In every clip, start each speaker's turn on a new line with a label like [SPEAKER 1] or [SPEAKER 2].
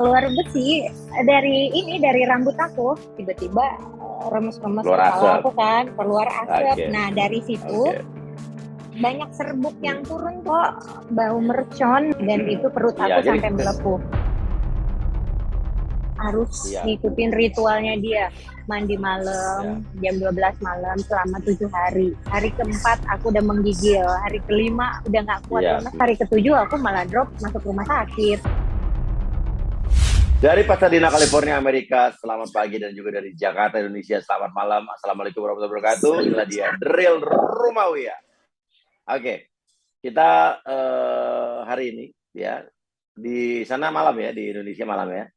[SPEAKER 1] keluar besi dari rambut aku, tiba-tiba remes-remes
[SPEAKER 2] Keluar
[SPEAKER 1] kepala
[SPEAKER 2] asap.
[SPEAKER 1] aku kan, keluar asap.
[SPEAKER 2] Oke.
[SPEAKER 1] Nah dari situ
[SPEAKER 2] Oke.
[SPEAKER 1] banyak serbuk yang turun kok, bau mercon, dan itu perut
[SPEAKER 2] Iya,
[SPEAKER 1] aku
[SPEAKER 2] jadi
[SPEAKER 1] sampai melepuh. Harus
[SPEAKER 2] iya.
[SPEAKER 1] ngikutin ritualnya dia, mandi
[SPEAKER 2] Ya.
[SPEAKER 1] malam jam 12 malam selama 7 hari. Hari keempat aku udah menggigil, hari kelima udah nggak kuat
[SPEAKER 2] Iya.
[SPEAKER 1] lemes, hari ketujuh aku malah drop masuk rumah sakit.
[SPEAKER 2] Dari Pasadena, California, Amerika, selamat pagi, dan juga dari Jakarta, Indonesia, selamat malam. Assalamualaikum warahmatullahi wabarakatuh. Inilah dia The Real Rumawiyah. Oke, kita hari ini ya di sana malam ya, di Indonesia malam ya.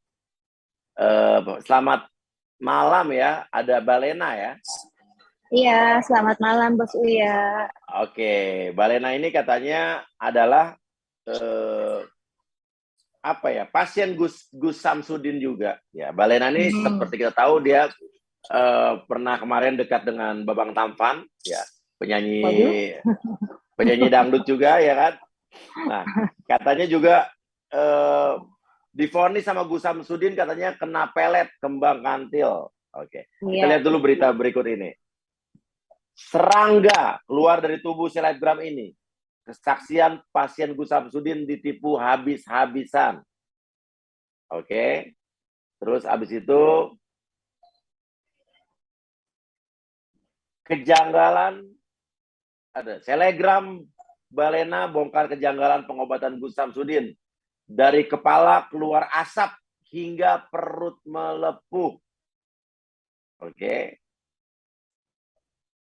[SPEAKER 2] Selamat malam ya, ada Balena ya.
[SPEAKER 1] Iya, selamat malam Bos Uya.
[SPEAKER 2] Oke, Balena ini katanya adalah pasien Gus Samsudin juga. Ya, Balena ini seperti kita tahu dia pernah kemarin dekat dengan Babang Tampan, ya, penyanyi dangdut juga ya kan. Nah, katanya juga divonis sama Gus Samsudin, katanya kena pelet kembang kantil. Oke. Kita lihat dulu berita berikut ini. Serangga keluar dari tubuh selebgram ini. Kesaksian pasien Gus Samsudin ditipu habis-habisan. Oke. Terus abis itu kejanggalan, ada selebgram Balena bongkar kejanggalan pengobatan Gus Samsudin. Dari kepala keluar asap hingga perut melepuh. Oke.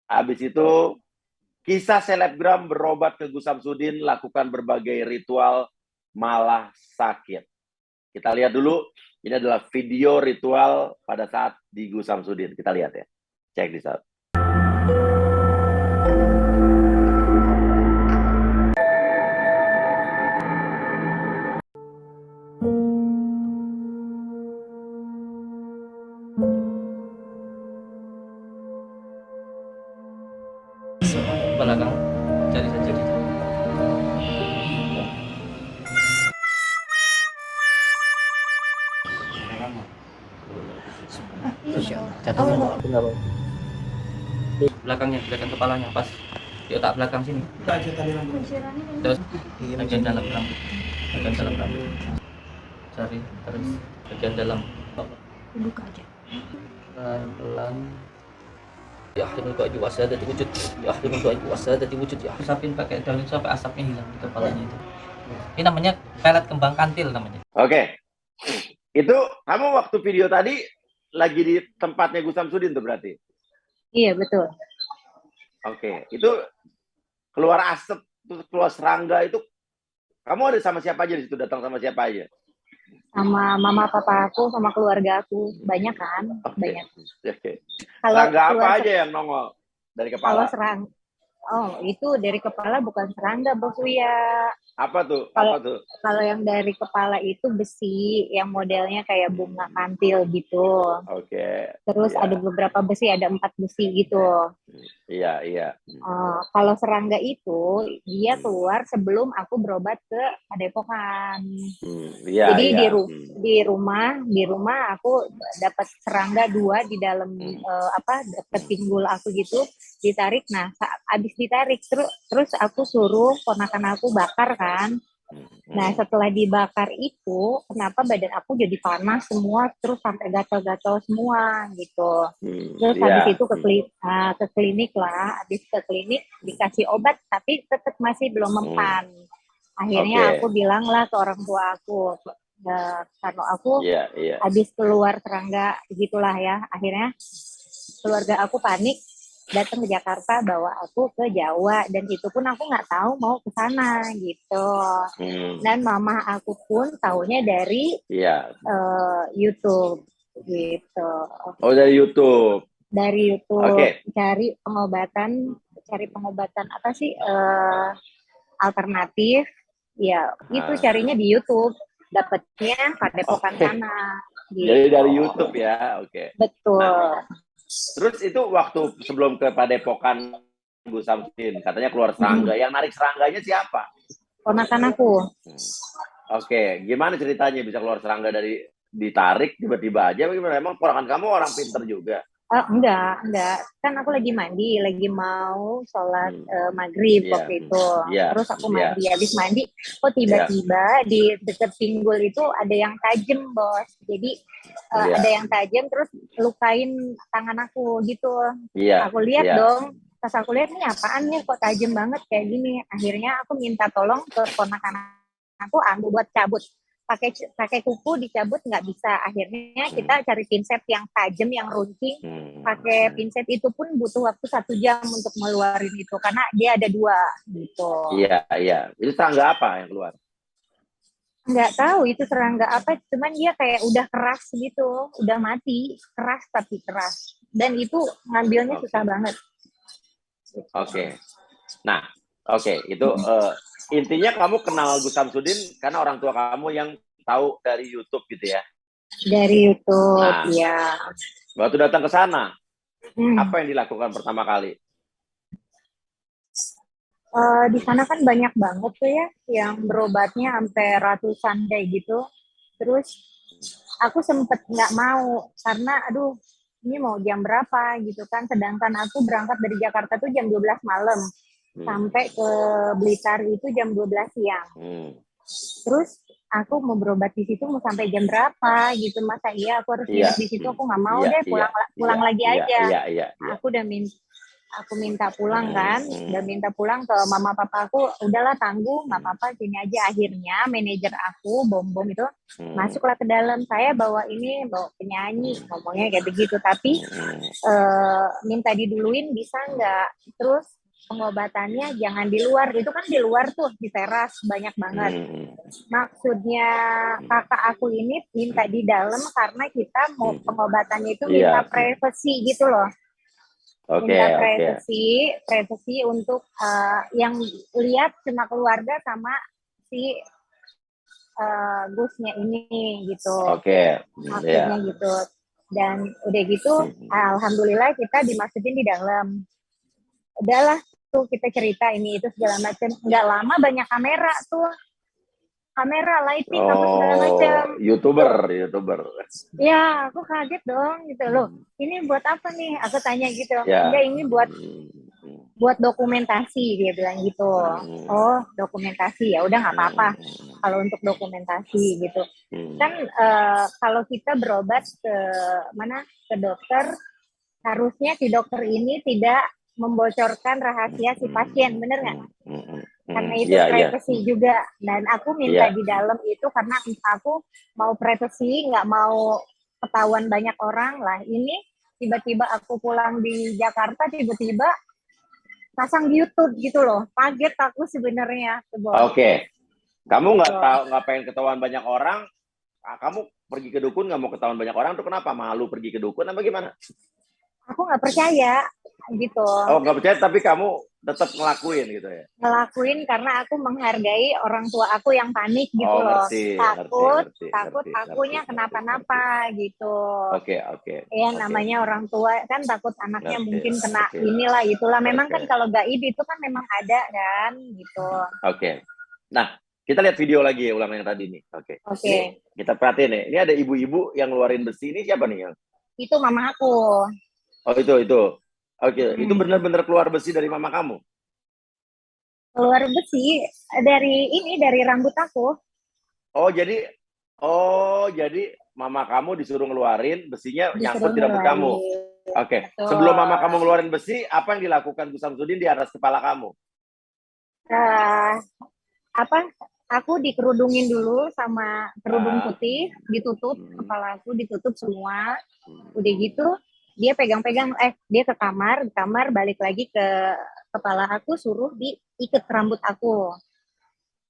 [SPEAKER 2] Habis itu kisah selebgram berobat ke Gus Samsudin, lakukan berbagai ritual malah sakit. Kita lihat dulu, ini adalah video ritual pada saat di Gus Samsudin. Kita lihat ya. Check this out.
[SPEAKER 3] Belakang cari saja di belakangnya, belakang kepalanya pas di otak belakang sini. Terus bagian dalam rambut, bagian dalam rambut. Cari terus bagian dalam.
[SPEAKER 1] Buka aja.
[SPEAKER 3] Pelan-pelan. Ya akhirnya kok wasada wujud. Ya akhirnya kok wasada wujud. Ya usapin pakai daun sampai asapnya hilang di kepalanya itu. Ini namanya pelet kembang kantil namanya.
[SPEAKER 2] Oke. Itu kamu waktu video tadi lagi di tempatnya Gus Samsudin tuh berarti?
[SPEAKER 1] Iya, betul.
[SPEAKER 2] Oke. Itu keluar asap, keluar serangga itu, kamu ada sama siapa aja di situ? Datang sama siapa aja?
[SPEAKER 1] Sama mama papa aku, sama keluarga aku. Banyak kan? Banyak.
[SPEAKER 2] Oke.
[SPEAKER 1] Kalau
[SPEAKER 2] Serangga apa aja yang nongol dari
[SPEAKER 1] kalau
[SPEAKER 2] kepala?
[SPEAKER 1] itu dari kepala bukan serangga Bos Uya.
[SPEAKER 2] Apa tuh?
[SPEAKER 1] Kalau yang dari kepala itu besi, yang modelnya kayak bunga kantil gitu.
[SPEAKER 2] Oke.
[SPEAKER 1] Terus
[SPEAKER 2] iya.
[SPEAKER 1] ada beberapa besi, ada 4 besi gitu.
[SPEAKER 2] Iya.
[SPEAKER 1] Kalau serangga itu dia keluar sebelum aku berobat ke Padepokan. Jadi di rumah aku dapat serangga 2 di dalam deket pinggul aku gitu, ditarik. Nah, abis ditarik terus aku suruh ponakan aku bakar kan. Nah, setelah dibakar itu, kenapa badan aku jadi panas semua, terus sampai gatal-gatal semua gitu. Terus habis itu ke klinik lah, habis ke klinik dikasih obat, tapi tetap masih belum mempan. Akhirnya aku bilang lah ke orang tua aku, karena aku habis keluar serangga gitulah ya. Akhirnya keluarga aku panik, datang ke Jakarta, bawa aku ke Jawa, dan itu pun aku nggak tahu mau ke sana gitu. Dan mama aku pun taunya dari YouTube gitu.
[SPEAKER 2] Oh, dari YouTube.
[SPEAKER 1] Dari YouTube. Cari pengobatan apa sih alternatif ya, itu carinya di YouTube, dapetnya Padepokan sana gitu.
[SPEAKER 2] Jadi dari YouTube ya.
[SPEAKER 1] Betul.
[SPEAKER 2] Nah, terus itu waktu sebelum ke Padepokan Gus Samsudin, katanya keluar serangga. Yang narik serangganya siapa?
[SPEAKER 1] Ponakan aku.
[SPEAKER 2] Oke, gimana ceritanya bisa keluar serangga dari ditarik tiba-tiba aja? Bagaimana? Emang ponakan kamu orang pinter juga?
[SPEAKER 1] Enggak. Kan aku lagi mandi, lagi mau sholat maghrib waktu itu. Terus aku mandi, habis mandi, kok tiba-tiba di deket pinggul itu ada yang tajam, Bos. Jadi ada yang tajam, terus lukain tangan aku gitu. Aku lihat dong, pas aku lihat nih apaan nih kok tajam banget kayak gini. Akhirnya aku minta tolong ke ponakan aku buat cabut, pakai kuku dicabut nggak bisa. Akhirnya kita cari pinset yang tajam, yang runcing. Pakai pinset itu pun butuh waktu 1 jam untuk ngeluarin itu karena dia ada 2 gitu.
[SPEAKER 2] Iya. Itu serangga apa yang keluar?
[SPEAKER 1] Nggak tahu itu serangga apa, cuman dia kayak udah keras gitu, udah mati, keras tapi keras. Dan itu ngambilnya susah banget.
[SPEAKER 2] Oke. Nah, itu intinya kamu kenal Gus Samsudin karena orang tua kamu yang tahu dari YouTube gitu ya?
[SPEAKER 1] Dari YouTube, ya.
[SPEAKER 2] Waktu datang ke sana, apa yang dilakukan pertama kali?
[SPEAKER 1] Di sana kan banyak banget tuh ya, yang berobatnya sampai ratusan kayak gitu. Terus aku sempet nggak mau karena, aduh, ini mau jam berapa gitu kan. Sedangkan aku berangkat dari Jakarta tuh jam 12 malam. Sampai ke Blitar itu jam 12 siang. Terus aku mau berobat di situ mau sampai jam berapa gitu, masa iya aku harus nginep di situ? Aku nggak mau deh, pulang lagi aja. Aku udah minta pulang kan, udah minta pulang ke mama papa aku, udahlah tanggung, nggak apa-apa sini aja. Akhirnya manajer aku Bom itu masuklah ke dalam, saya bawa penyanyi, ngomongnya kayak begitu, tapi minta diduluin bisa nggak, terus pengobatannya jangan di luar, itu kan di luar tuh di teras banyak banget. Maksudnya kakak aku ini minta di dalam karena kita mau pengobatannya itu minta privasi gitu loh. Minta privasi untuk yang lihat cuma keluarga sama si Gusnya ini gitu. Maksudnya gitu. Dan udah gitu, alhamdulillah kita dimasukin di dalam. Udahlah tuh kita cerita ini itu segala macam. Nggak lama banyak kamera lighting apa segala macam.
[SPEAKER 2] YouTuber.
[SPEAKER 1] Ya, aku kaget dong gitu loh. Ini buat apa nih? Aku tanya gitu. Enggak, ini buat dokumentasi, dia bilang gitu. Oh, dokumentasi, ya udah nggak apa-apa kalau untuk dokumentasi gitu. Kan kalau kita berobat ke dokter, harusnya si dokter ini tidak membocorkan rahasia si pasien, bener nggak? Karena itu privasi juga. Dan aku minta di dalam itu karena aku mau privasi, nggak mau ketahuan banyak orang lah. Ini tiba-tiba aku pulang di Jakarta, tiba-tiba pasang di YouTube gitu loh. Kaget aku sebenarnya.
[SPEAKER 2] Oke. Kamu nggak pengen ketahuan banyak orang, kamu pergi ke dukun nggak mau ketahuan banyak orang, tuh kenapa? Malu pergi ke dukun apa gimana?
[SPEAKER 1] Aku nggak percaya gitu.
[SPEAKER 2] Oh, nggak percaya tapi kamu tetap ngelakuin gitu ya?
[SPEAKER 1] Ngelakuin karena aku menghargai orang tua aku yang panik gitu loh. Takut akunya kenapa-napa gitu.
[SPEAKER 2] Oke.
[SPEAKER 1] Ya namanya orang tua kan takut anaknya mungkin kena inilah itulah. Memang kan kalau gaib itu kan memang ada kan gitu.
[SPEAKER 2] Oke. Nah, kita lihat video lagi ya, ulang yang tadi nih. Oke. Kita perhatiin nih. Ini ada ibu-ibu yang ngeluarin besi. Ini siapa nih?
[SPEAKER 1] Itu mama aku.
[SPEAKER 2] Oh, itu. Oke, itu benar-benar keluar besi dari mama kamu?
[SPEAKER 1] Keluar besi dari rambut aku.
[SPEAKER 2] Oh, jadi mama kamu disuruh ngeluarin besinya nyangkut di rambut kamu. Oke. Sebelum mama kamu ngeluarin besi, apa yang dilakukan Gus Samsudin di atas kepala kamu?
[SPEAKER 1] Aku dikerudungin dulu sama kerudung putih, ditutup, kepala aku ditutup semua. Udah gitu, dia pegang-pegang, dia ke kamar balik lagi ke kepala aku, suruh diikat rambut aku.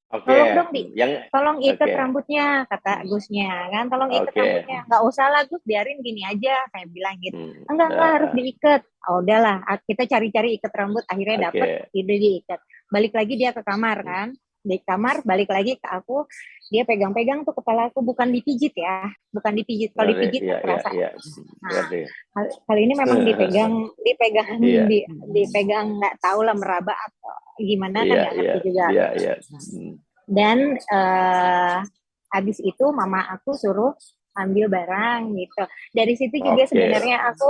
[SPEAKER 1] Tolong dong tolong ikat rambutnya, kata Gusnya kan, tolong ikat rambutnya. Nggak usah lah Gus, biarin gini aja, kayak bilang gitu. Enggak harus diikat. Oh udahlah, kita cari-cari ikat rambut, akhirnya dapet, ide diikat. Balik lagi dia ke kamar kan, di kamar balik lagi ke aku, dia pegang-pegang tuh kepala aku, bukan dipijit ya, kalau dipijit terasa. Nah, kali ini memang dipegang nggak tahu lah meraba atau gimana kan nggak ngerti juga. Dan habis itu mama aku suruh ambil barang gitu. Dari situ juga sebenarnya aku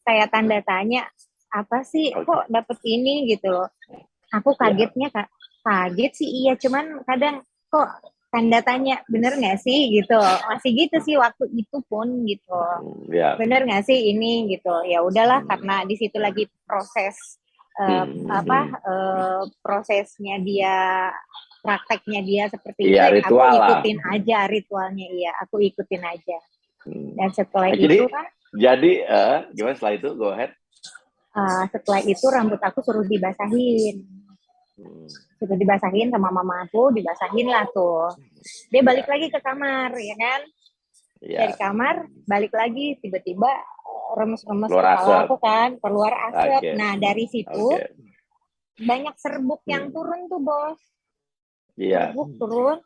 [SPEAKER 1] kayak tanda tanya, apa sih kok dapet ini gitu loh. Aku kagetnya kaget sih iya, cuman kadang kok tanda tanya bener nggak sih gitu, masih gitu sih waktu itu pun gitu. Bener nggak sih ini gitu. Ya udahlah, karena di situ lagi proses prosesnya dia, prakteknya dia seperti itu, aku ikutin aja ritualnya. Iya, aku ikutin aja. Dan setelah itu kan
[SPEAKER 2] gimana setelah itu? Go ahead.
[SPEAKER 1] Setelah itu rambut aku suruh dibasahin. Suruh dibasahin sama mama aku, dibasahin lah tuh. Dia balik lagi ke kamar, ya kan? Dari kamar, balik lagi, tiba-tiba remes-remes kepala aku kan, keluar asap. Nah, dari situ banyak serbuk yang turun tuh, Bos. Serbuk turun.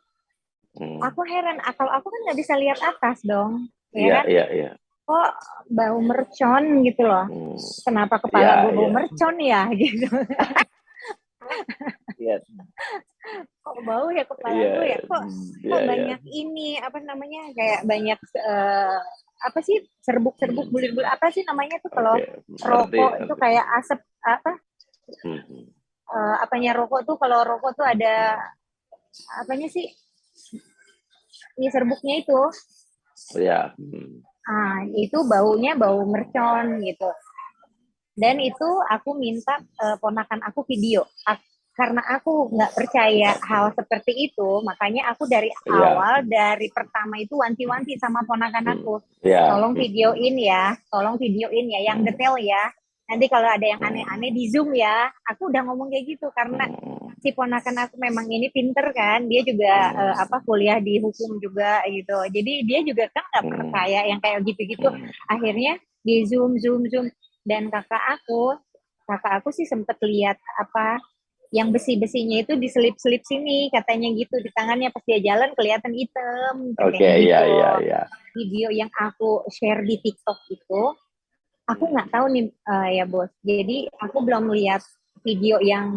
[SPEAKER 1] Aku heran, kalau aku kan nggak bisa lihat atas dong, ya kan? Kok bau mercon gitu loh. Kenapa kepala gue bau mercon ya gitu. Kok bau ya kepala gue ya, kok banyak ini apa namanya, kayak banyak apa sih, serbuk-serbuk, bulir-bulir, apa sih namanya tuh kalau rokok itu kayak asap apa, apanya rokok tuh, kalau rokok tuh ada apanya sih, ini serbuknya itu. Itu baunya bau mercon gitu. Dan itu aku minta ponakan aku video. Karena aku nggak percaya hal seperti itu, makanya aku dari awal, dari pertama itu wanti-wanti sama ponakan aku. Tolong videoin ya, yang detail ya. Nanti kalau ada yang aneh-aneh di Zoom ya. Aku udah ngomong kayak gitu, karena si ponakan aku memang ini pinter kan, dia juga kuliah di hukum juga gitu. Jadi dia juga kan nggak percaya yang kayak gitu-gitu. Akhirnya di Zoom. Dan kakak aku sih sempet lihat apa yang besi-besinya itu diselip-selip sini katanya gitu di tangannya, pas dia jalan kelihatan hitam. Iya. Video yang aku share di TikTok itu aku nggak tahu nih ya Bos. Jadi aku belum lihat video yang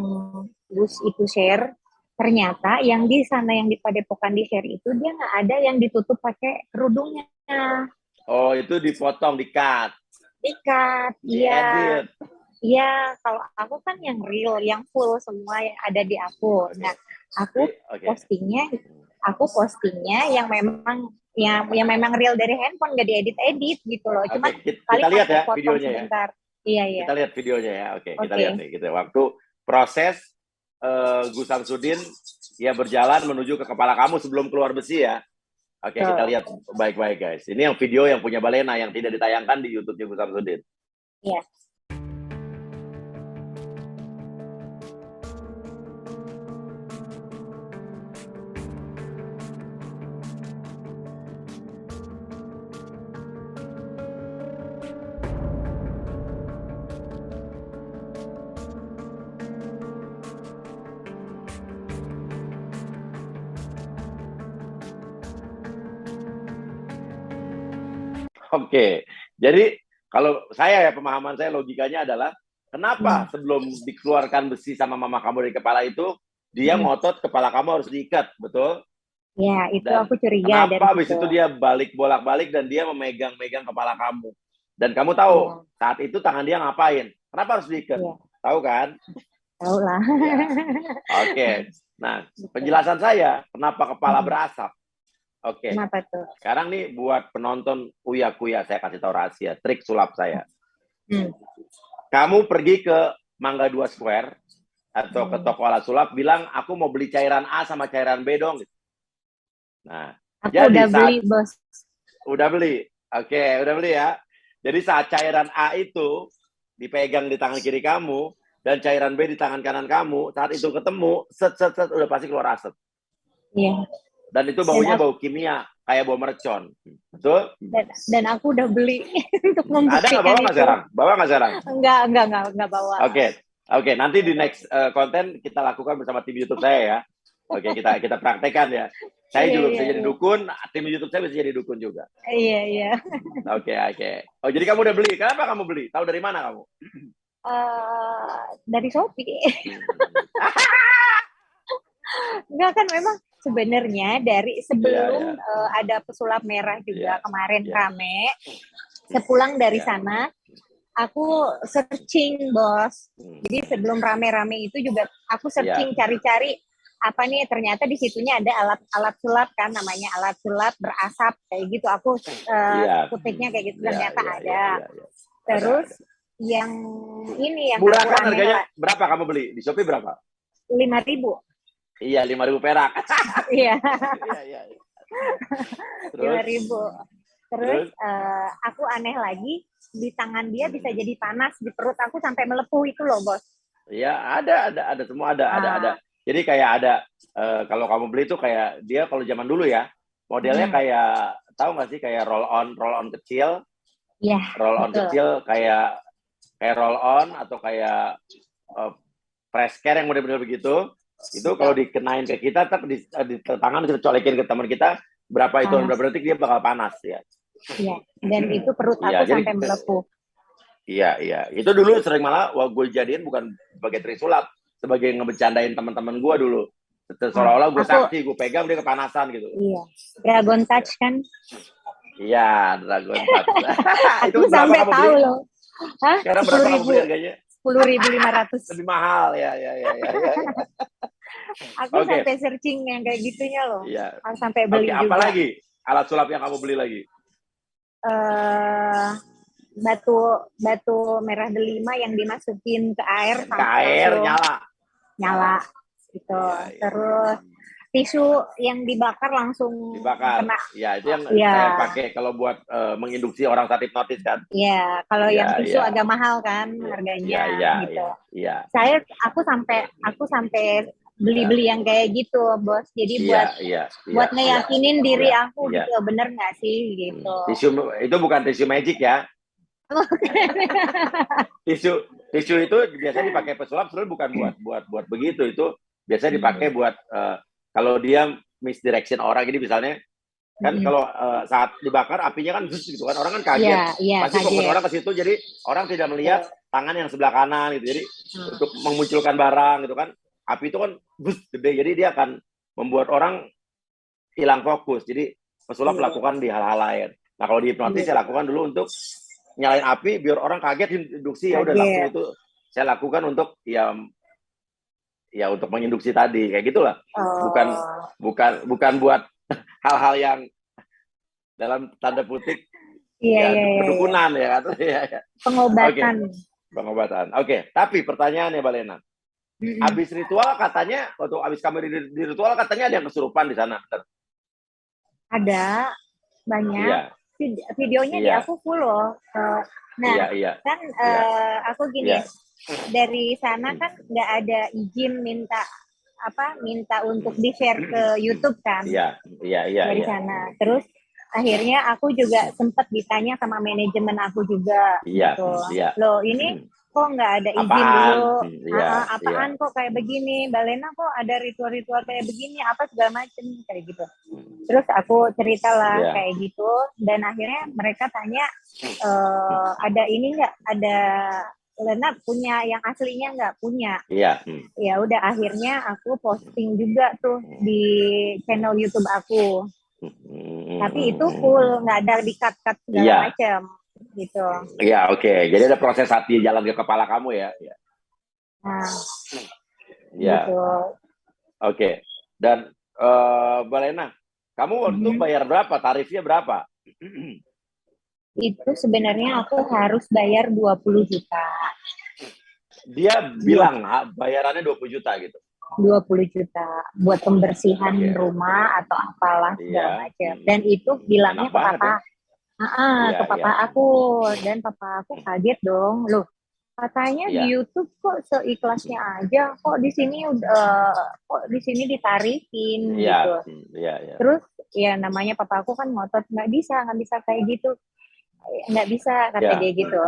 [SPEAKER 1] Gus itu share. Ternyata yang di sana, yang di Padepokan di share itu, dia nggak ada yang ditutup pakai kerudungnya.
[SPEAKER 2] Oh, itu dipotong, dikat,
[SPEAKER 1] iya. Iya, kalau aku kan yang real, yang full semua yang ada di aku. Nah, aku postingnya yang memang real dari handphone, nggak diedit gitu loh. Cuma
[SPEAKER 2] kita lihat ya videonya
[SPEAKER 1] sebentar. Iya.
[SPEAKER 2] Kita lihat videonya ya. Kita lihat nih gitu. Waktu proses Gus Samsudin ya berjalan menuju ke kepala kamu sebelum keluar besi ya. Kita lihat baik-baik guys. Ini yang video yang punya Balena yang tidak ditayangkan di YouTube-nya Gus Samsudin.
[SPEAKER 1] Iya.
[SPEAKER 2] Jadi kalau saya ya, pemahaman saya, logikanya adalah kenapa sebelum dikeluarkan besi sama mama kamu dari kepala itu, dia ngotot kepala kamu harus diikat, betul?
[SPEAKER 1] Ya, itu dan aku curiga.
[SPEAKER 2] Kenapa habis itu dia bolak-balik dan dia memegang-megang kepala kamu? Dan kamu tahu saat itu tangan dia ngapain? Kenapa harus diikat? Tahu kan?
[SPEAKER 1] Tahu lah.
[SPEAKER 2] Nah, penjelasan saya kenapa kepala berasap.
[SPEAKER 1] Kenapa tuh?
[SPEAKER 2] Sekarang nih buat penonton Uya-Kuya, saya kasih tahu rahasia, trik sulap saya. Kamu pergi ke Mangga 2 Square atau ke toko alat sulap, bilang aku mau beli cairan A sama cairan B dong. Nah,
[SPEAKER 1] aku udah beli, Bos.
[SPEAKER 2] Udah beli? Udah beli ya. Jadi saat cairan A itu dipegang di tangan kiri kamu dan cairan B di tangan kanan kamu, saat itu ketemu, set udah pasti keluar asap.
[SPEAKER 1] Iya.
[SPEAKER 2] Dan itu baunya bau kimia, kayak bau mercon. Betul?
[SPEAKER 1] Dan aku udah beli untuk membuktikan.
[SPEAKER 2] Ada nggak bawa nggak sekarang? Bawa nggak sekarang?
[SPEAKER 1] Enggak bawa.
[SPEAKER 2] Oke, nanti di next konten kita lakukan bersama tim YouTube saya ya. Kita praktekkan ya. Saya juga bisa jadi dukun, tim YouTube saya bisa jadi dukun juga.
[SPEAKER 1] Iya.
[SPEAKER 2] Oke. Oh, jadi kamu udah beli? Kenapa kamu beli? Tahu dari mana kamu?
[SPEAKER 1] Dari Shopee. Enggak kan memang sebenarnya dari sebelum ada pesulap merah juga kemarin rame. Sepulang dari sana aku searching bos. Jadi sebelum rame-rame itu juga aku searching cari-cari apa nih, ternyata di situnya ada alat sulap kan, namanya alat sulap berasap kayak gitu. Aku kutiknya kayak gitu, ternyata ada. Terus yang ini yang
[SPEAKER 2] murah kan harganya berapa kamu beli di Shopee berapa?
[SPEAKER 1] 5.000.
[SPEAKER 2] Iya, 5.000 perak.
[SPEAKER 1] Iya.
[SPEAKER 2] Iya.
[SPEAKER 1] 5.000. Terus aku aneh lagi, di tangan dia bisa jadi panas, di perut aku sampai melepuh itu loh bos.
[SPEAKER 2] Iya, ada semua ada. Jadi kayak ada kalau kamu beli tuh kayak dia kalau zaman dulu ya modelnya kayak tahu nggak sih kayak roll on kecil.
[SPEAKER 1] Iya.
[SPEAKER 2] Roll on kecil kayak roll on atau kayak press care yang model-model begitu. Itu kalau dikenain ke kita, tapi di tangan kita colekin ke teman kita berapa itu berapa detik dia bakal panas ya.
[SPEAKER 1] Iya. Dan itu perut aku sampai melepuh.
[SPEAKER 2] Iya. Itu dulu sering malah gue jadiin bukan sebagai trisulap, sebagai ngebecandain teman-teman gue dulu. Seolah-olah gue sakti, gue pegang dia kepanasan gitu.
[SPEAKER 1] Iya. Dragon touch kan?
[SPEAKER 2] Iya, Dragon touch.
[SPEAKER 1] Itu sampai tahu loh. Hah?
[SPEAKER 2] Sekarang berapa kamu beli harganya?
[SPEAKER 1] 10.500.
[SPEAKER 2] Lebih mahal ya.
[SPEAKER 1] Aku sampai searching yang kayak gitunya loh.
[SPEAKER 2] Iya.
[SPEAKER 1] Sampai beli juga.
[SPEAKER 2] Apa lagi alat sulap yang kamu beli lagi?
[SPEAKER 1] Batu merah delima yang dimasukin ke air
[SPEAKER 2] ke air
[SPEAKER 1] nyala gitu. Terus tisu yang dibakar langsung kena.
[SPEAKER 2] Ya, itu yang saya pakai kalau buat menginduksi orang saat hipnotis kan.
[SPEAKER 1] Iya, kalau yang tisu agak mahal kan harganya gitu.
[SPEAKER 2] Iya.
[SPEAKER 1] Aku sampai beli yang kayak gitu, bos. Jadi buat ngeyakinin diri aku gitu, bener nggak sih gitu.
[SPEAKER 2] Tisu itu bukan tisu magic ya. Tisu itu biasanya dipakai pesulap, sebenarnya bukan buat begitu. Itu biasanya dipakai buat kalau dia misdirection orang. Jadi misalnya kan kalau saat dibakar apinya kan gitu kan, orang kan kaget. Pasti fokus orang ke situ, jadi orang tidak melihat tangan yang sebelah kanan gitu. Jadi untuk memunculkan barang gitu kan, api itu kan gede, jadi dia akan membuat orang hilang fokus. Jadi pesulap lakukan di hal-hal lain. Nah kalau di hipnotis saya lakukan dulu untuk nyalain api biar orang kaget, induksi ya udah langsung itu saya lakukan untuk ya untuk menginduksi tadi kayak gitulah. Bukan buat hal-hal yang dalam tanda petik perdukunan ya kan. Pengobatan. Oke. Tapi pertanyaannya Mbak Lena, habis ritual katanya, waktu habis kamu di ritual katanya ada yang kesurupan di sana. Benar?
[SPEAKER 1] Ada banyak. Videonya di aku full loh. Kan aku gini, dari sana kan nggak ada izin minta untuk di share ke YouTube kan. Dari sana. Terus akhirnya aku juga sempat ditanya sama manajemen aku juga gitu. Loh ini kok nggak ada izin dulu? Apaan kok kayak begini? Mbak Lena kok ada ritual-ritual kayak begini? Apa segala macem kayak gitu. Terus aku ceritalah kayak gitu, dan akhirnya mereka tanya ada ini nggak? Ada Lena punya yang aslinya nggak? Punya. Ya udah akhirnya aku posting juga tuh di channel YouTube aku. Tapi itu full, nggak ada di-cut segala macam. Gitu.
[SPEAKER 2] Iya, oke. Jadi ada proses hati jalan ke kepala kamu ya.
[SPEAKER 1] Nah,
[SPEAKER 2] gitu. Oke. Dan Mbak Lena, kamu waktu itu bayar berapa? Tarifnya berapa?
[SPEAKER 1] Itu sebenarnya aku harus bayar 20 juta.
[SPEAKER 2] Dia bilang bayarannya 20 juta gitu.
[SPEAKER 1] 20 juta buat pembersihan rumah atau apalah segala macam. Dan itu bilangnya ke papa. Ke papa aku, dan papa aku kaget dong, loh katanya di YouTube kok seikhlasnya aja, kok di sini ditarikin gitu. Terus ya namanya papa aku kan ngotot, nggak bisa kayak gitu, nggak bisa kata dia gitu.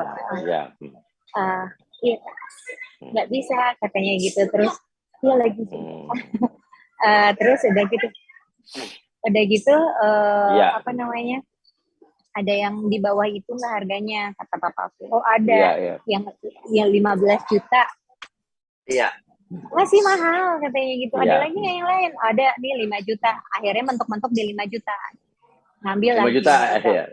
[SPEAKER 1] Nggak bisa katanya gitu. Terus dia lagi terus udah gitu apa namanya, ada yang di bawah itu nggak harganya, kata papaku. Oh ada yang 15 juta. masih mahal katanya gitu. Ada
[SPEAKER 2] Iya.
[SPEAKER 1] lagi nggak yang lain? Ada nih 5 juta. Akhirnya mentok-mentok di 5 juta. Ngambil
[SPEAKER 2] 5
[SPEAKER 1] lagi.
[SPEAKER 2] juta ya.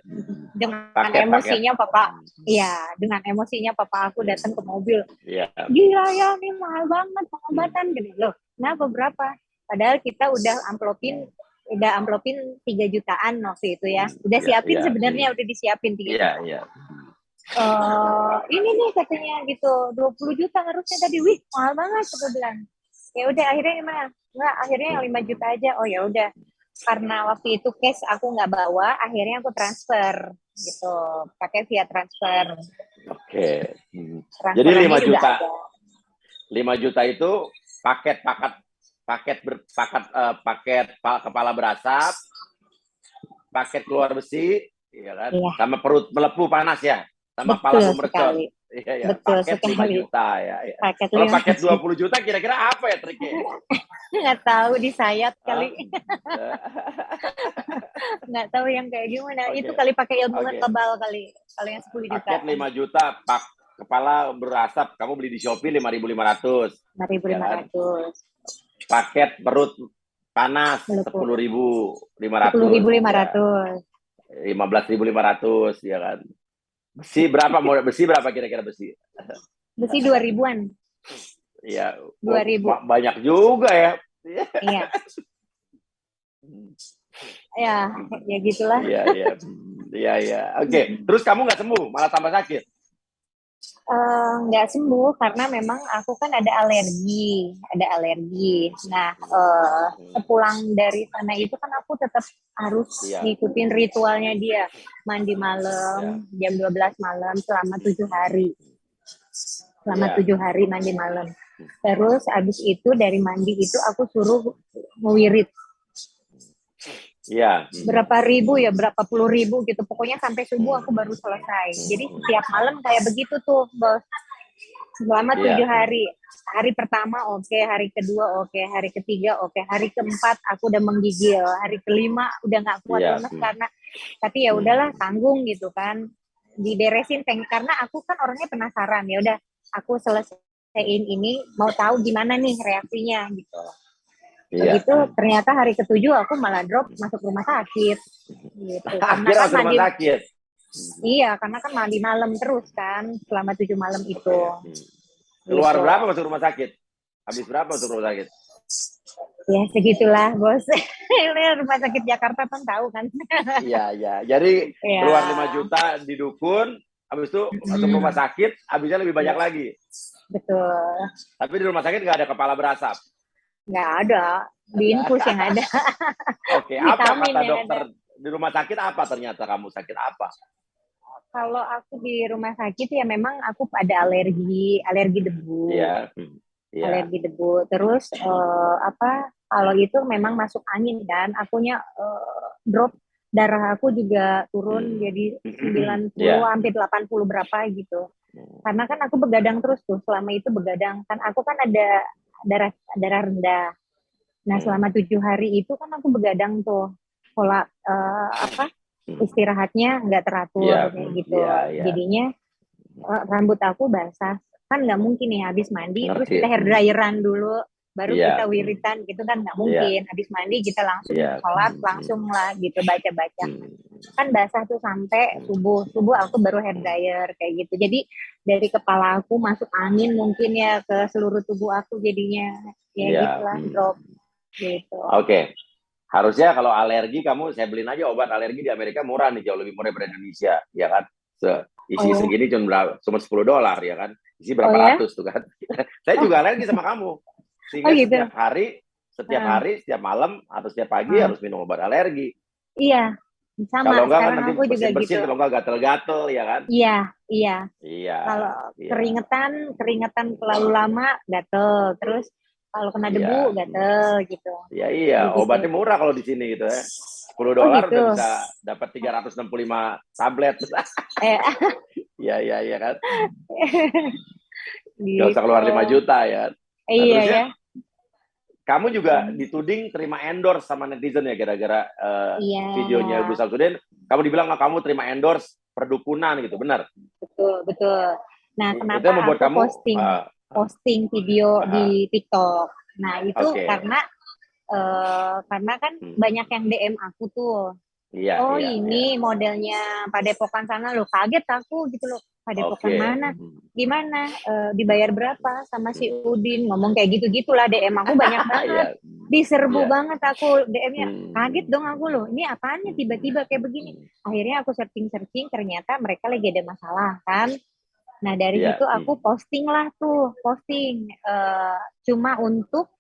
[SPEAKER 1] Dengan
[SPEAKER 2] Paket.
[SPEAKER 1] emosinya papa, iya, dengan emosinya papa aku datang ke mobil.
[SPEAKER 2] Iya.
[SPEAKER 1] Gila ya, ini mahal banget pengobatan gitu loh. Kenapa berapa? Padahal kita udah amplopin 3 jutaan waktu itu ya. Udah siapin sebenarnya, udah disiapin 3 juta.
[SPEAKER 2] Iya.
[SPEAKER 1] Ini nih katanya gitu, 20 juta harusnya tadi. Wih, mahal banget aku bilang. Ya udah akhirnya gimana? Enggak, akhirnya yang 5 juta aja. Oh ya udah. Karena waktu itu cash aku nggak bawa, akhirnya aku transfer gitu, pakai via transfer.
[SPEAKER 2] Oke. Jadi 5 juta. 5 juta itu paket kepala berasap, paket keluar besi, ya kan? Iya. Sama perut melepuh panas ya, sama kepala mercon. Iya. Paket sekali. 5 juta ya. Kalau paket 20 juta kira-kira apa ya triknya?
[SPEAKER 1] Nggak tahu, disayat kali. Nggak tahu yang kayak gimana. Itu kali pakai ilmu tebal kali. Kalau yang 10 juta.
[SPEAKER 2] Paket 5 juta, kepala berasap, kamu beli di Shopee 5.500.
[SPEAKER 1] 5.500.
[SPEAKER 2] Paket perut panas 10.500.
[SPEAKER 1] 10.500.
[SPEAKER 2] 15.500 ya kan. Besi berapa kira-kira besi?
[SPEAKER 1] Besi 2.000-an.
[SPEAKER 2] Iya.
[SPEAKER 1] 2.000.
[SPEAKER 2] Banyak juga ya.
[SPEAKER 1] Iya. Ya gitulah.
[SPEAKER 2] Iya. Oke. Terus kamu nggak sembuh, malah tambah sakit?
[SPEAKER 1] Nggak sembuh karena memang aku kan ada alergi. Nah, sepulang dari sana itu kan aku tetap harus ngikutin ritualnya dia. Mandi malam, jam 12 malam selama 7 hari. Selama 7 hari mandi malam. Terus abis itu dari mandi itu aku suruh ngewirit.
[SPEAKER 2] Iya.
[SPEAKER 1] Berapa puluh ribu gitu. Pokoknya sampai subuh aku baru selesai. Jadi setiap malam kayak begitu tuh, Bos. Selama 7 hari. Hari pertama oke, hari kedua oke, hari ketiga oke, hari keempat aku udah menggigil, hari kelima udah nggak kuat lemes karena, tapi ya udahlah tanggung gitu kan, diberesin karena aku kan orangnya penasaran, ya udah aku selesaiin ini, mau tahu gimana nih reaksinya gitu. Begitu ternyata hari ke-7 aku malah drop masuk rumah sakit gitu. Karena kan
[SPEAKER 2] rumah sakit.
[SPEAKER 1] Iya, karena kan mandi malam terus kan selama 7 malam itu.
[SPEAKER 2] Keluar gitu. Berapa masuk rumah sakit? Habis berapa masuk rumah sakit?
[SPEAKER 1] Ya segitulah, Bos. Ini rumah sakit Jakarta kan tahu kan.
[SPEAKER 2] Iya. Jadi keluar 5 juta di dukun, habis itu masuk rumah sakit, habisnya lebih banyak lagi.
[SPEAKER 1] Betul.
[SPEAKER 2] Tapi di rumah sakit nggak ada kepala berasap?
[SPEAKER 1] Nggak ada. Di infus yang ada.
[SPEAKER 2] Oke, apa kata dokter? Di rumah sakit apa ternyata kamu sakit apa?
[SPEAKER 1] Kalau aku di rumah sakit ya memang aku ada alergi debu.
[SPEAKER 2] Iya.
[SPEAKER 1] Alergi debu. Terus kalau itu memang masuk angin kan, akunya drop, darah aku juga turun jadi 90 hampir 80 berapa gitu. Karena kan aku begadang terus tuh, selama itu begadang. Kan aku kan ada darah rendah. Nah, selama 7 hari itu kan aku begadang tuh. Pola istirahatnya nggak teratur kayak gitu. Jadinya rambut aku basah. Kan nggak mungkin nih habis mandi terus kita hair dryeran dulu baru kita wiritan gitu kan nggak mungkin. Habis mandi kita langsung sholat langsung lah gitu baca-baca. Kan basah tuh sampai subuh aku baru hair dryer kayak gitu. Jadi dari kepala aku masuk angin mungkin ya ke seluruh tubuh aku jadinya gitulah drop gitu.
[SPEAKER 2] Oke. Harusnya kalau alergi saya beliin aja obat alergi di Amerika murah nih, jauh lebih murah daripada Indonesia, ya kan? Isi segini cuma $10 ya kan? Isi berapa ratus tuh kan? Saya juga alergi sama kamu. Sehingga gitu? setiap hari, setiap malam atau setiap pagi harus minum obat alergi.
[SPEAKER 1] Iya, sama.
[SPEAKER 2] Kalau enggak kan
[SPEAKER 1] nanti
[SPEAKER 2] aku juga bersin, gitu. Kalau enggak gatel-gatel ya kan?
[SPEAKER 1] Iya. Kalau keringetan terlalu lama gatel, terus kalau kena debu gatel gitu.
[SPEAKER 2] Iya. Obatnya murah kalau di sini gitu ya. $10 gitu. Udah bisa dapat 365 tablet. Iya kan. Gak usah keluar 5 juta ya.
[SPEAKER 1] Iya.
[SPEAKER 2] Kamu juga dituding terima endorse sama netizen ya gara-gara videonya Gus Samsudin. Kamu dibilang kamu terima endorse perdukunan gitu, benar?
[SPEAKER 1] Betul. Nah, kenapa
[SPEAKER 2] itu membuat
[SPEAKER 1] aku
[SPEAKER 2] kamu
[SPEAKER 1] posting? posting video di TikTok. Nah itu karena kan banyak yang DM aku tuh. Ini modelnya Padepokan sana loh, kaget aku gitu loh. Padepokan mana? Gimana? Dibayar berapa sama si Udin? Ngomong kayak gitu-gitulah DM aku banyak banget. Diserbu banget aku DM-nya. Kaget dong aku loh. Ini apaannya tiba-tiba kayak begini? Akhirnya aku searching, ternyata mereka lagi ada masalah kan. Nah dari situ aku posting cuma untuk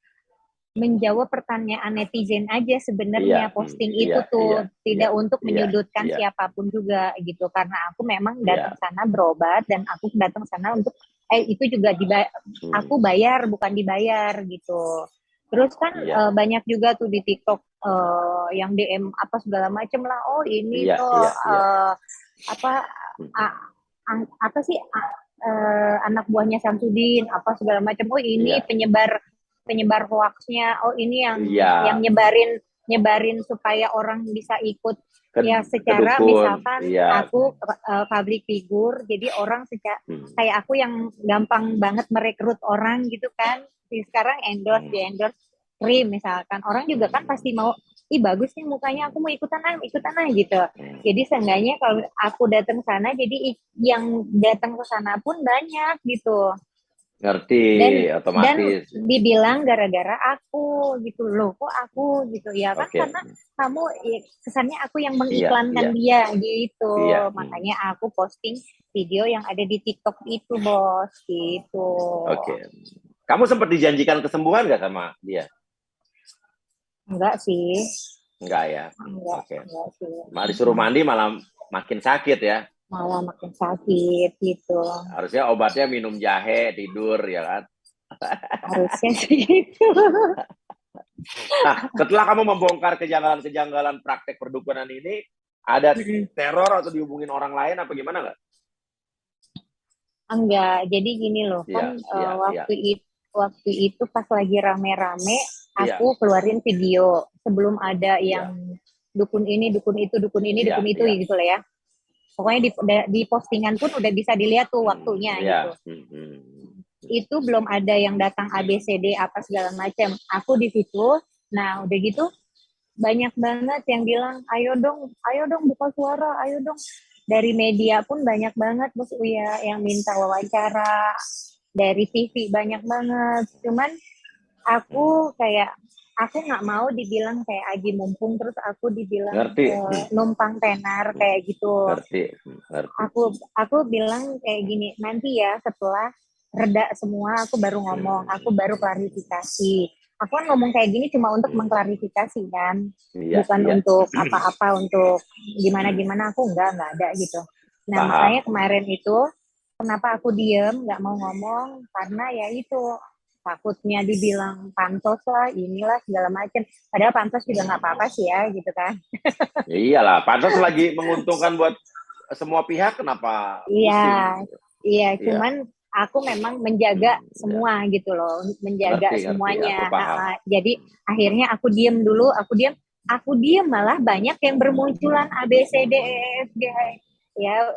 [SPEAKER 1] menjawab pertanyaan netizen aja sebenarnya posting itu tuh tidak untuk menyudutkan siapapun juga gitu, karena aku memang datang sana berobat dan aku datang sana untuk itu juga aku bayar bukan dibayar gitu. Terus kan banyak juga tuh di TikTok yang DM apa segala macem lah, ini apa sih anak buahnya Samsudin apa segala macam, ini penyebar hoaxnya, ini yang nyebarin supaya orang bisa ikut secara misalkan aku public figure, jadi orang kayak aku yang gampang banget merekrut orang gitu kan. Sekarang endorse free misalkan, orang juga kan pasti mau, bagus nih mukanya, aku mau ikutan gitu. Jadi seenggaknya kalau aku datang sana, jadi yang datang ke sana pun banyak gitu.
[SPEAKER 2] Ngerti, otomatis.
[SPEAKER 1] Dan dibilang gara-gara aku gitu loh, kok aku gitu ya kan, karena kamu kesannya aku yang mengiklankan dia gitu. Makanya aku posting video yang ada di TikTok itu, Bos, gitu.
[SPEAKER 2] Kamu sempat dijanjikan kesembuhan nggak sama dia?
[SPEAKER 1] Enggak sih.
[SPEAKER 2] Enggak ya?
[SPEAKER 1] Enggak sih.
[SPEAKER 2] Malah disuruh mandi malah makin sakit ya?
[SPEAKER 1] Malah makin sakit gitu.
[SPEAKER 2] Harusnya obatnya minum jahe, tidur ya kan?
[SPEAKER 1] Harusnya sih gitu.
[SPEAKER 2] Nah, setelah kamu membongkar kejanggalan praktek perdukunan ini, ada teror atau dihubungin orang lain apa gimana nggak?
[SPEAKER 1] Enggak, jadi gini loh, waktu itu pas lagi rame-rame, aku keluarin video sebelum ada yang dukun ini, dukun itu gitu lah ya. Pokoknya di postingan pun udah bisa dilihat tuh waktunya gitu. Itu belum ada yang datang ABCD apa segala macam. Aku di situ. Nah, udah gitu banyak banget yang bilang, ayo dong buka suara, ayo dong. Dari media pun banyak banget, Bos Uya, yang minta wawancara. Dari TV banyak banget. Cuman aku nggak mau dibilang kayak Aji Mumpung, terus aku dibilang numpang tenar kayak gitu. Aku bilang kayak gini, nanti ya setelah reda semua aku baru ngomong, aku baru klarifikasi. Aku kan ngomong kayak gini cuma untuk mengklarifikasi kan, bukan untuk apa-apa, untuk gimana-gimana, aku nggak ada gitu. Nah makanya kemarin itu kenapa aku diem nggak mau ngomong, karena ya itu takutnya dibilang pansos lah, inilah segala macam. Padahal pansos juga nggak apa-apa sih ya, gitu kan.
[SPEAKER 2] Iyalah, pansos lagi menguntungkan buat semua pihak, kenapa?
[SPEAKER 1] Iya. Cuman aku memang menjaga semua gitu loh, menjaga semuanya. Jadi akhirnya aku diem dulu, aku diem malah banyak yang bermunculan ABCDEFG. Ya,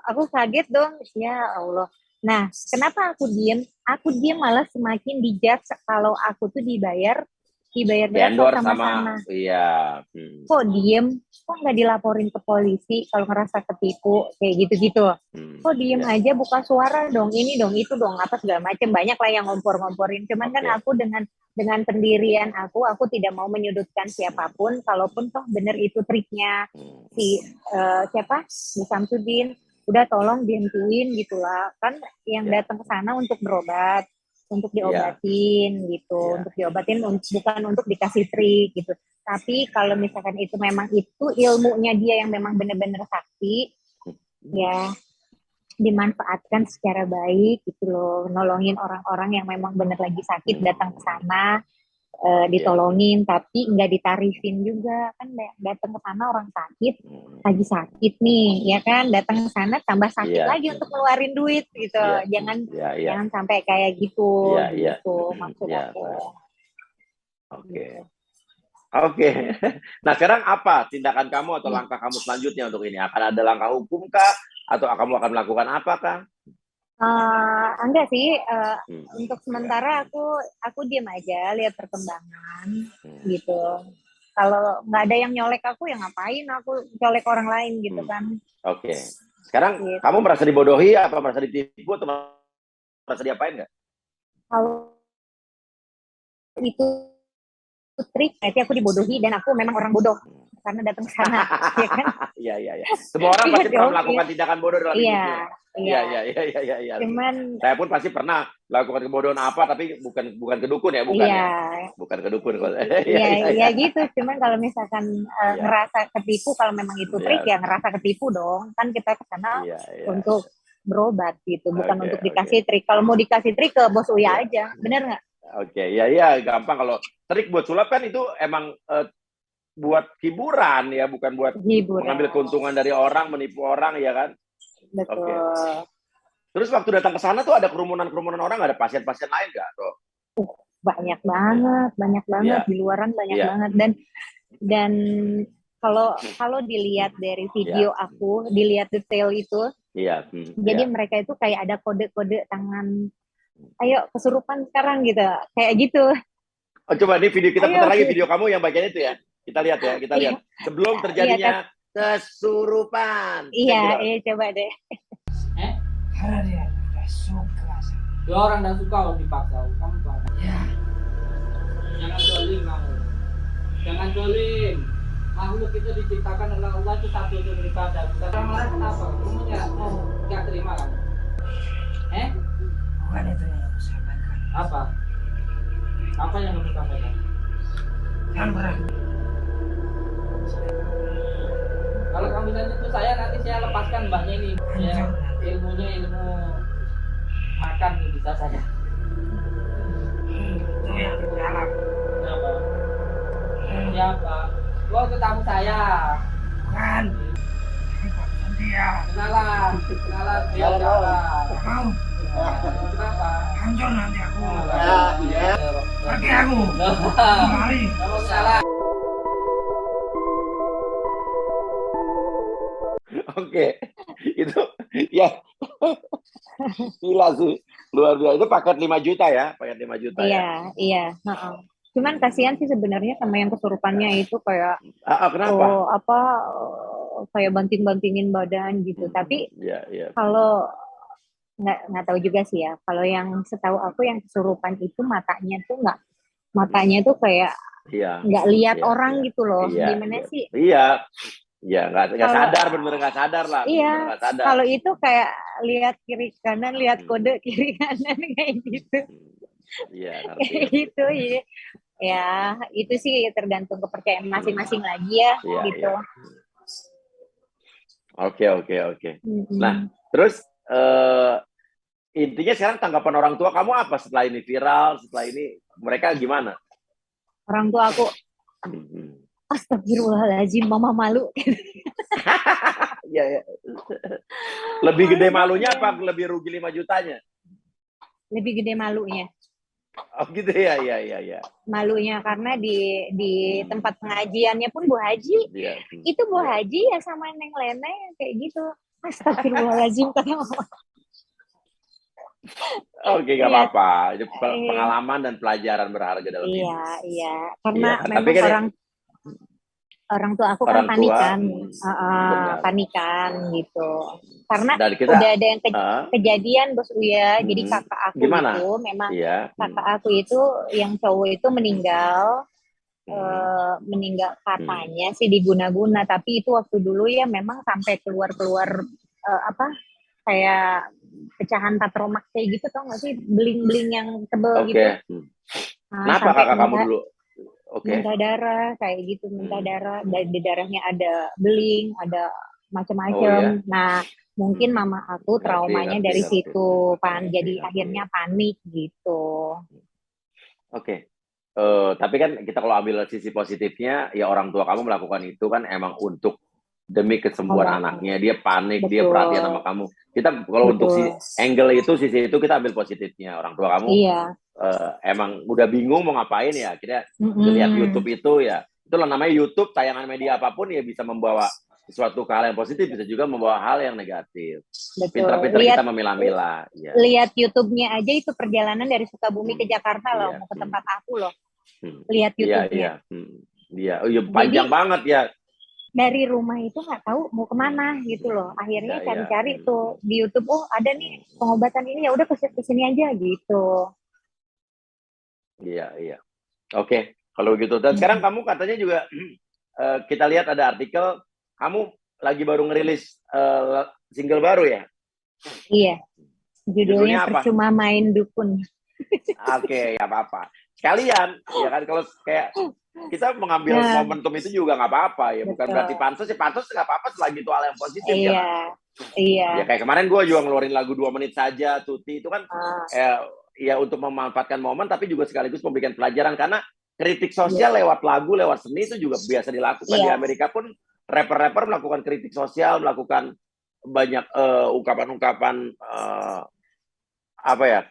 [SPEAKER 1] aku kaget dong, ya Allah. Nah, kenapa aku diem? Aku diem malah semakin dijudge kalau aku tuh dibayar berapa sama-sama.
[SPEAKER 2] Iya.
[SPEAKER 1] Kok diem? Kok nggak dilaporin ke polisi kalau ngerasa ketipu kayak gitu-gitu? Kok diem aja, buka suara dong, ini dong, itu dong, apa segala macam. Banyak lah yang ngompor-ngomporin. Cuman kan aku dengan pendirian aku tidak mau menyudutkan siapapun. Kalaupun toh bener itu triknya si Samsudin, udah tolong dihentuin gitulah, kan yang datang ke sana untuk berobat, untuk diobatin gitu, untuk diobatin, bukan untuk dikasih trik gitu. Tapi kalau misalkan itu memang itu ilmunya dia yang memang benar-benar sakti, ya dimanfaatkan secara baik gitu loh, nolongin orang-orang yang memang benar lagi sakit datang ke sana. Ditolongin, tapi nggak ditarifin juga kan. Datang ke sana orang sakit, lagi sakit nih ya kan, datang ke sana tambah sakit lagi untuk ngeluarin duit gitu. Jangan sampai kayak gitu. Maksud aku.
[SPEAKER 2] Oke. Nah sekarang apa tindakan kamu atau langkah kamu selanjutnya untuk ini? Akan ada langkah hukum kah? Atau kamu akan melakukan apa kah?
[SPEAKER 1] Enggak sih, untuk sementara aku diam aja, lihat perkembangan gitu. Kalau nggak ada yang nyolek aku, ya ngapain aku colek orang lain gitu kan.
[SPEAKER 2] Oke. Sekarang gitu. Kamu merasa dibodohi, apa merasa ditipu, atau merasa diapain nggak?
[SPEAKER 1] Kalau itu trik, berarti aku dibodohi dan aku memang orang bodoh karena datang ke sana, ya kan?
[SPEAKER 2] Iya. Semua orang pasti pernah melakukan tindakan bodoh dalam hidupnya. Iya.
[SPEAKER 1] Cuman
[SPEAKER 2] saya pun pasti pernah melakukan kebodohan apa, tapi bukan ke dukun ya, bukan ya? Bukan ke dukun.
[SPEAKER 1] Iya gitu. Cuman kalau misalkan ngerasa ketipu, kalau memang itu trik ya ngerasa ketipu dong. Kan kita ke sana untuk berobat gitu, bukan untuk dikasih trik. Kalau mau dikasih trik ke bos Uya aja, bener nggak?
[SPEAKER 2] Oke, iya gampang. Kalau trik buat sulap kan itu emang buat hiburan ya, bukan buat mengambil keuntungan dari orang, menipu orang ya kan?
[SPEAKER 1] Betul.
[SPEAKER 2] Okay. Terus waktu datang ke sana tuh ada kerumunan orang, ada pasien-pasien lain nggak?
[SPEAKER 1] Banyak banget di luaran banyak banget dan kalau dilihat dari video aku, dilihat detail itu, jadi mereka itu kayak ada kode-kode tangan, ayo kesurupan sekarang gitu, kayak gitu.
[SPEAKER 2] Oh, coba nih video kita putar lagi video kamu yang bagian itu ya. Kita lihat. Sebelum terjadinya kesurupan.
[SPEAKER 1] Iya, coba deh.
[SPEAKER 4] Karena dia suka.
[SPEAKER 3] Ya orang tidak suka kalau dipaksa. Kamu tahu.
[SPEAKER 4] Ya.
[SPEAKER 3] Jangan dolim kamu. Jangan dolim. Makhluk itu diciptakan oleh Allah itu satu untuk beribadah. Bukan marah kenapa? Kamu nggak terima kan?
[SPEAKER 4] Bukan itu yang aku sampaikan.
[SPEAKER 3] Apa? Apa yang kamu sampaikan?
[SPEAKER 4] Jangan berat.
[SPEAKER 3] Kalau kamu bilang itu nanti saya lepaskan mbaknya ini. Ya, ilmunya ilmu makan nih bisa saya.
[SPEAKER 4] Itu yang di dalam.
[SPEAKER 3] Siapa? Oh, itu tamu saya.
[SPEAKER 4] Bukan. Bukan dia.
[SPEAKER 3] Kenalan dia siapa?
[SPEAKER 4] Mau.
[SPEAKER 3] Kenapa?
[SPEAKER 4] Hancur nanti aku.
[SPEAKER 2] Ya.
[SPEAKER 4] Lagi aku. Kemari.
[SPEAKER 3] Kamu salah.
[SPEAKER 2] Oke, itu ya gila sih, luar biasa. Itu paket 5 juta ya, paket 5 juta
[SPEAKER 1] Iya. Cuman kasihan sih sebenarnya sama yang kesurupannya itu kayak
[SPEAKER 2] kenapa?
[SPEAKER 1] Kayak banting-bantingin badan gitu. Tapi kalau nggak tahu juga sih ya. Kalau yang setahu aku yang kesurupan itu matanya tuh kayak nggak lihat orang gitu loh. Gimana sih?
[SPEAKER 2] Iya, nggak sadar, bener nggak sadar lah.
[SPEAKER 1] Iya, kalau itu kayak lihat kiri kanan, lihat kode kiri kanan kayak gitu.
[SPEAKER 2] Iya,
[SPEAKER 1] kayak gitu ya. Ya, itu sih tergantung kepercayaan masing-masing lagi ya, gitu.
[SPEAKER 2] Oke. Nah, terus intinya sekarang tanggapan orang tua kamu apa setelah ini viral, setelah ini mereka gimana?
[SPEAKER 1] Orang tua aku, astagfirullahaladzim, mama malu.
[SPEAKER 2] Iya. Lebih gede malunya apa lebih rugi 5 jutanya?
[SPEAKER 1] Lebih gede malunya.
[SPEAKER 2] Oh gitu ya, iya.
[SPEAKER 1] Malunya karena di tempat pengajiannya pun Bu Haji, itu Bu Haji ya sama Neng Lene kayak gitu. Astagfirullahaladzim kata mama.
[SPEAKER 2] Oke, nggak apa-apa. Itu pengalaman dan pelajaran berharga dalam hidup.
[SPEAKER 1] Iya. Karena memang orang tua aku kan panikan gitu. Karena udah ada yang kejadian Bos Uya, jadi kakak aku itu memang kakak aku itu yang cowok itu meninggal katanya sih diguna-guna, tapi itu waktu dulu ya memang sampai keluar kayak pecahan patromak kayak gitu, tau nggak sih, beling-beling yang tebel gitu.
[SPEAKER 2] Kenapa kakak kamu dulu?
[SPEAKER 1] Minta darah kayak gitu, darah, di darahnya ada beling, ada macam-macam. Nah, mungkin mama aku traumanya dari situ, jadi akhirnya panik gitu.
[SPEAKER 2] Oke. Tapi kan kita kalau ambil sisi positifnya, ya orang tua kamu melakukan itu kan emang untuk demi kesembuhan anaknya. Dia panik, dia perhatian sama kamu. Kita kalau untuk sisi itu kita ambil positifnya. Orang tua kamu emang udah bingung mau ngapain ya, akhirnya lihat YouTube itu ya. Itulah namanya YouTube, tayangan media apapun ya bisa membawa suatu hal yang positif, bisa juga membawa hal yang negatif.
[SPEAKER 1] Betul.
[SPEAKER 2] Pintar-pintar kita memilah-milah. Ya.
[SPEAKER 1] Lihat YouTube-nya aja itu perjalanan dari Sukabumi ke Jakarta loh, mau ke tempat aku loh. Lihat YouTube-nya.
[SPEAKER 2] Iya, panjang banget ya.
[SPEAKER 1] Dari rumah itu nggak tahu mau kemana gitu loh. Akhirnya cari-cari tuh di YouTube, oh ada nih pengobatan ini, ya udah kesini aja gitu.
[SPEAKER 2] Iya. Oke, kalau begitu. Dan sekarang kamu katanya juga kita lihat ada artikel kamu lagi baru ngerilis single baru ya?
[SPEAKER 1] Iya. Judulnya Percuma Main Dukun.
[SPEAKER 2] Oke, ya apa-apa. Sekalian, ya kan, kalau kayak kita mengambil momentum itu juga nggak apa-apa ya. Bukan berarti pansos nggak apa-apa selagi itu hal yang positif.
[SPEAKER 1] Iya.
[SPEAKER 2] Ya kayak kemarin gue juga ngeluarin lagu 2 menit saja, Tuti, itu kan ya untuk memanfaatkan momen, tapi juga sekaligus memberikan pelajaran, karena kritik sosial lewat lagu, lewat seni itu juga biasa dilakukan. Di Amerika pun rapper-rapper melakukan kritik sosial, melakukan banyak ungkapan-ungkapan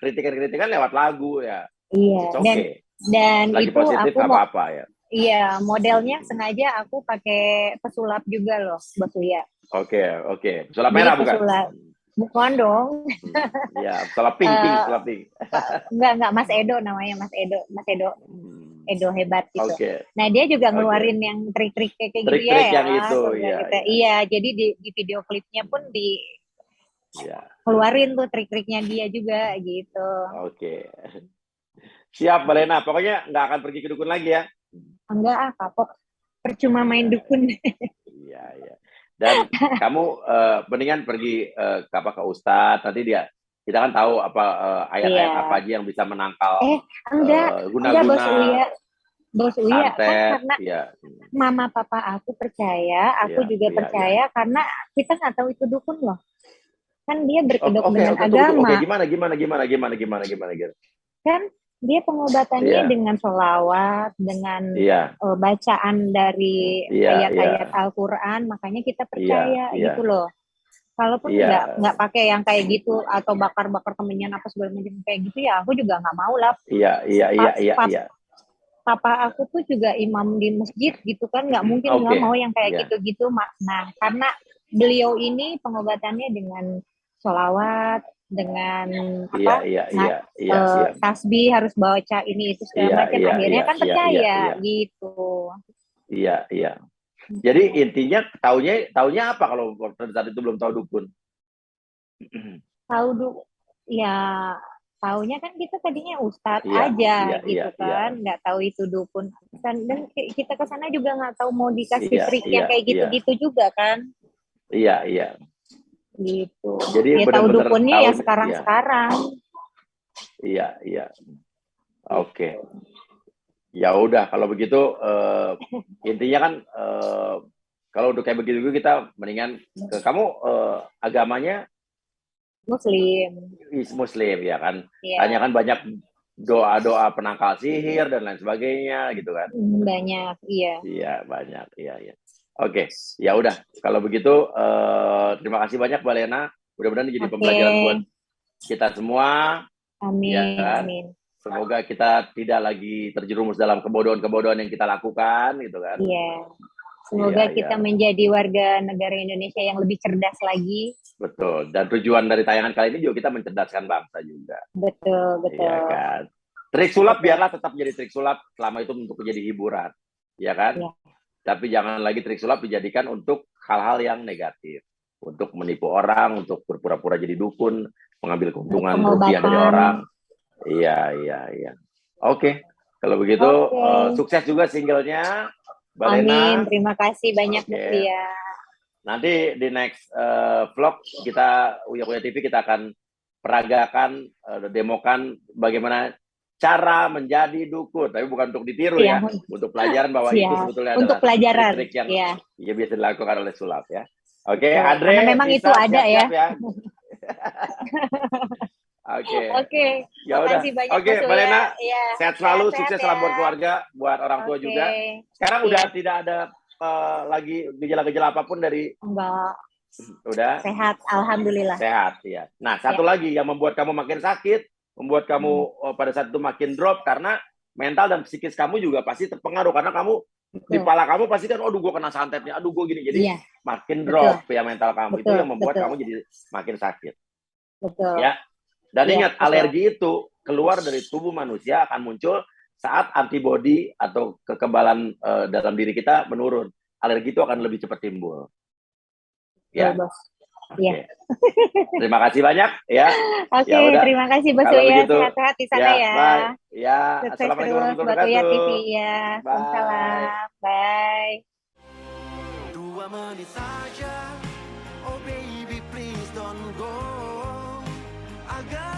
[SPEAKER 2] kritikan-kritikan lewat lagu ya.
[SPEAKER 1] Iya. Dan
[SPEAKER 2] lagi
[SPEAKER 1] itu
[SPEAKER 2] positif
[SPEAKER 1] aku
[SPEAKER 2] apa-apa ya.
[SPEAKER 1] Iya, modelnya sengaja aku pakai pesulap juga loh, Bos Uya.
[SPEAKER 2] Oke. Pesulap merah bukan?
[SPEAKER 1] Bukan dong.
[SPEAKER 2] Iya, pesulap pink.
[SPEAKER 1] Enggak, Mas Edo namanya, Mas Edo. Edo hebat gitu. Nah, dia juga ngeluarin yang trik-trik kayak gitu ya.
[SPEAKER 2] Trik-trik yang itu,
[SPEAKER 1] Iya, jadi di video klipnya pun keluarin tuh trik-triknya dia juga gitu.
[SPEAKER 2] Oke. Siap, Balena. Pokoknya nggak akan pergi ke dukun lagi ya?
[SPEAKER 1] Enggak, kapok. Percuma main dukun.
[SPEAKER 2] Iya. Dan kamu mendingan pergi ke Ustadz. Nanti kita kan tahu apa ayat-ayat apa aja yang bisa menangkal guna-guna.
[SPEAKER 1] Bos Uya,
[SPEAKER 2] santet,
[SPEAKER 1] kan karena mama papa aku percaya, aku juga percaya, karena kita nggak tahu itu dukun loh. Kan dia berkedok dengan agama.
[SPEAKER 2] Gimana?
[SPEAKER 1] Kan dia pengobatannya dengan sholawat, dengan bacaan dari ayat-ayat Al-Quran, makanya kita percaya gitu loh. Kalaupun nggak pakai yang kayak gitu atau bakar-bakar kemenyan apa segala macam kayak gitu, ya aku juga nggak mau lah.
[SPEAKER 2] Iya.
[SPEAKER 1] Papa aku tuh juga imam di masjid gitu kan, nggak mungkin nggak mau yang kayak gitu-gitu. Nah, karena beliau ini pengobatannya dengan sholawat, dengan tasbih, harus baca ini itu segala macam, akhirnya kan percaya gitu.
[SPEAKER 2] Iya. Jadi intinya taunya apa kalau saat itu belum tahu dukun?
[SPEAKER 1] Taunya kan kita tadinya ustadz aja gitu kan, nggak tahu itu dukun. Dan kita ke sana juga nggak tahu mau dikasih trik yang kayak gitu-gitu juga kan.
[SPEAKER 2] Iya.
[SPEAKER 1] Gitu.
[SPEAKER 2] Jadi
[SPEAKER 1] tahu dukunnya sekarang.
[SPEAKER 2] Iya. Oke. Ya udah, kalau begitu intinya kan kalau udah kayak begitu kita mendingan kamu agamanya Muslim ya kan. Tanya kan banyak doa-doa penangkal sihir dan lain sebagainya gitu kan.
[SPEAKER 1] Banyak,
[SPEAKER 2] Iya, banyak. Iya. Oke, ya udah. Kalau begitu terima kasih banyak Mbak Lena. Mudah-mudahan jadi pembelajaran buat kita semua.
[SPEAKER 1] Amin.
[SPEAKER 2] Ya kan?
[SPEAKER 1] Amin.
[SPEAKER 2] Semoga kita tidak lagi terjerumus dalam kebodohan-kebodohan yang kita lakukan gitu kan.
[SPEAKER 1] Iya. Semoga kita menjadi warga negara Indonesia yang lebih cerdas lagi.
[SPEAKER 2] Betul. Dan tujuan dari tayangan kali ini juga kita mencerdaskan bangsa juga.
[SPEAKER 1] Betul.
[SPEAKER 2] Iya kan. Trik sulap biarlah tetap menjadi trik sulap selama itu untuk menjadi hiburan. Ya kan? Ya. Tapi jangan lagi trik sulap dijadikan untuk hal-hal yang negatif. Untuk menipu orang, untuk berpura-pura jadi dukun, mengambil keuntungan rupiah dari orang. Iya. Oke. Kalau begitu sukses juga singlenya.
[SPEAKER 1] Amin, terima kasih banyak Mutia.
[SPEAKER 2] Nanti di next vlog kita Uya TV kita akan peragakan, demokan bagaimana cara menjadi dukun, tapi bukan untuk ditiru ya, untuk pelajaran bahwa itu sebetulnya
[SPEAKER 1] untuk pelajaran
[SPEAKER 2] trik yang biasa dilakukan oleh sulap ya. Oke, Andre.
[SPEAKER 1] Karena memang itu ada ya. Oke.
[SPEAKER 2] Ya udah. Oke, Mbak Lena. Sehat selalu, sukses selalu buat keluarga, buat orang tua juga. Sekarang udah tidak ada lagi gejala-gejala apapun dari.
[SPEAKER 1] Enggak.
[SPEAKER 2] Udah.
[SPEAKER 1] Sehat, alhamdulillah.
[SPEAKER 2] Sehat ya. Nah, satu lagi yang membuat kamu makin sakit, membuat kamu pada saat itu makin drop karena mental dan psikis kamu juga pasti terpengaruh karena kamu di kepala kamu pasti kan, aduh gue kena santetnya, aduh gue gini. Jadi makin drop ya mental kamu. Itu yang membuat kamu jadi makin sakit.
[SPEAKER 1] Betul.
[SPEAKER 2] Ya. Dan ingat, alergi itu keluar dari tubuh manusia akan muncul saat antibodi atau kekebalan dalam diri kita menurun. Alergi itu akan lebih cepat timbul. Ya.
[SPEAKER 1] Iya.
[SPEAKER 2] Terima kasih banyak ya.
[SPEAKER 1] Oke, terima kasih Bos Uya. Sehat-sehat di sana ya.
[SPEAKER 2] Bye. Ya.
[SPEAKER 1] Sukses terus buat Uya TV ya. Waalaikumsalam. Bye.
[SPEAKER 5] 2 menit saja, oh baby please don't go, agar